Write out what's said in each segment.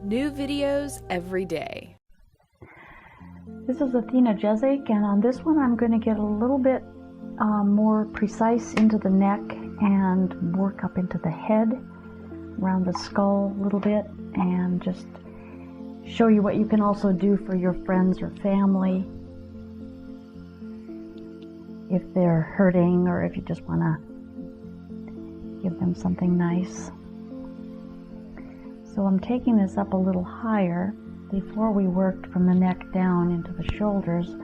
New videos every day. This is Athena Jezik, and on this one I'm going to get a little bit more precise into the neck and work up into the head, around the skull a little bit, and just show you what you can also do for your friends or family if they're hurting or if you just want to give them something nice. So I'm taking this up a little higher. Before we worked from the neck down into the shoulders,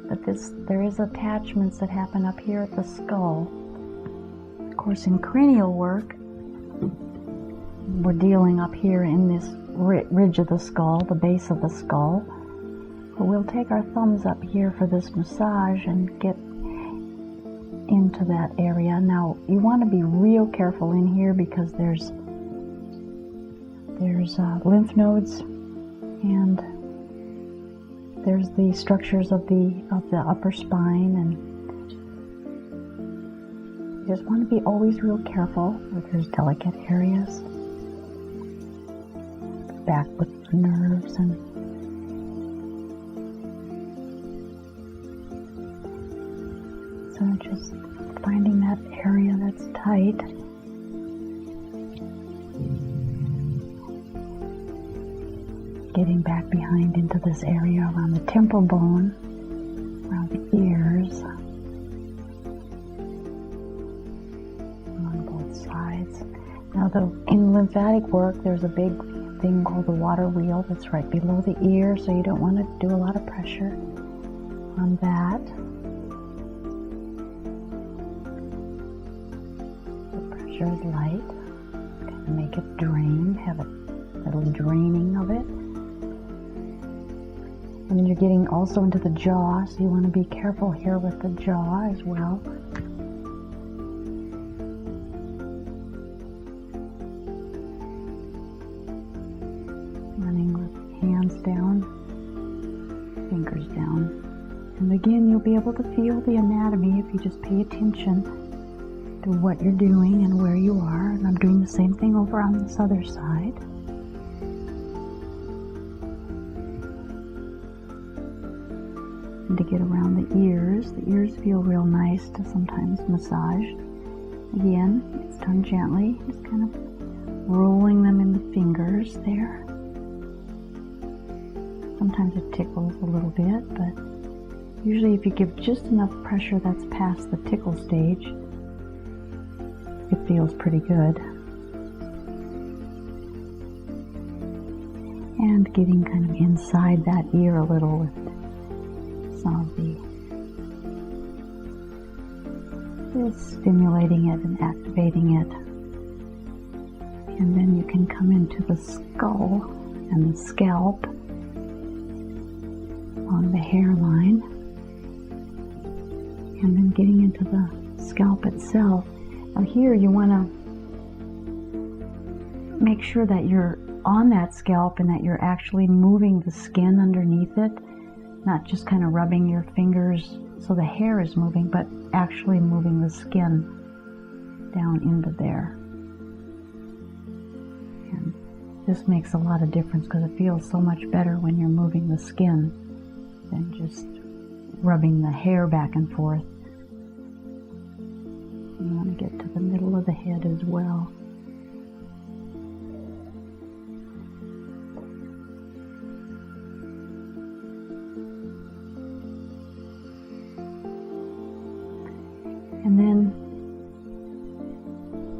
but there is attachments that happen up here at the skull. Of course, in cranial work, we're dealing up here in this ridge of the skull, the base of the skull. But we'll take our thumbs up here for this massage and get into that area. Now, you want to be real careful in here because there's lymph nodes, and there's the structures of the upper spine, and you just want to be always real careful where there's delicate areas. Back with the nerves, and so just finding that area that's tight. Getting back behind into this area around the temple bone, around the ears, on both sides. Now, in lymphatic work, there's a big thing called the water wheel that's right below the ear, so you don't want to do a lot of pressure on that. The pressure is light, kind of make it drain, have a little draining of it. And then you're getting also into the jaw, so you want to be careful here with the jaw as well. Running with hands down, fingers down. And again, you'll be able to feel the anatomy if you just pay attention to what you're doing and where you are. And I'm doing the same thing over on this other side. To get around the ears. The ears feel real nice to sometimes massage. Again, it's done gently, just kind of rolling them in the fingers there. Sometimes it tickles a little bit, but usually if you give just enough pressure that's past the tickle stage, it feels pretty good. And getting kind of inside that ear a little with some of just stimulating it and activating it. And then you can come into the skull and the scalp along the hairline, and then getting into the scalp itself. Now here you want to make sure that you're on that scalp and that you're actually moving the skin underneath it. Not just kind of rubbing your fingers so the hair is moving, but actually moving the skin down into there. And this makes a lot of difference because it feels so much better when you're moving the skin than just rubbing the hair back and forth. You want to get to the middle of the head as well. And then,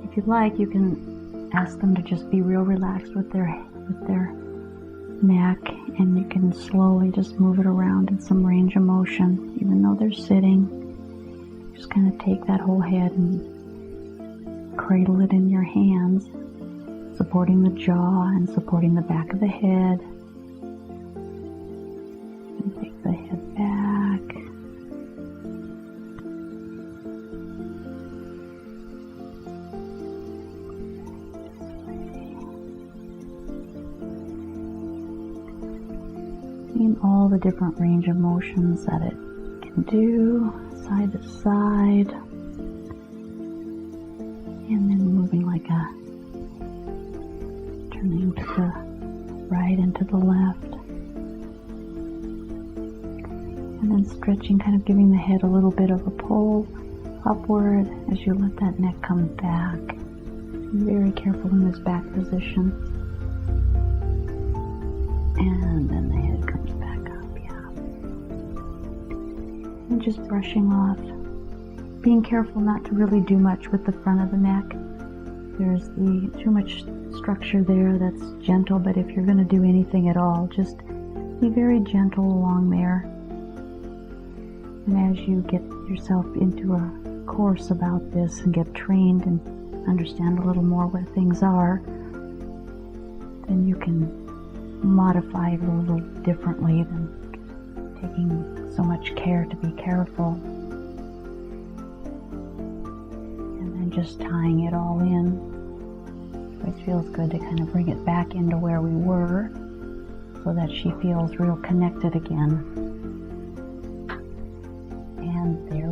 if you'd like, you can ask them to just be real relaxed with their neck, and you can slowly just move it around in some range of motion, even though they're sitting. Just kind of take that whole head and cradle it in your hands, supporting the jaw and supporting the back of the head. And take the head back. Seeing all the different range of motions that it can do, side to side, and then moving like a, turning to the right and to the left. And then stretching, kind of giving the head a little bit of a pull upward as you let that neck come back. Be very careful in this back position. And then the head comes back up, yeah. And just brushing off. Being careful not to really do much with the front of the neck. There's too much structure there that's gentle, but if you're going to do anything at all, just be very gentle along there. And as you get yourself into a course about this and get trained and understand a little more where things are, then you can modify it a little differently than taking so much care to be careful. And then just tying it all in. It feels good to kind of bring it back into where we were so that she feels real connected again. And there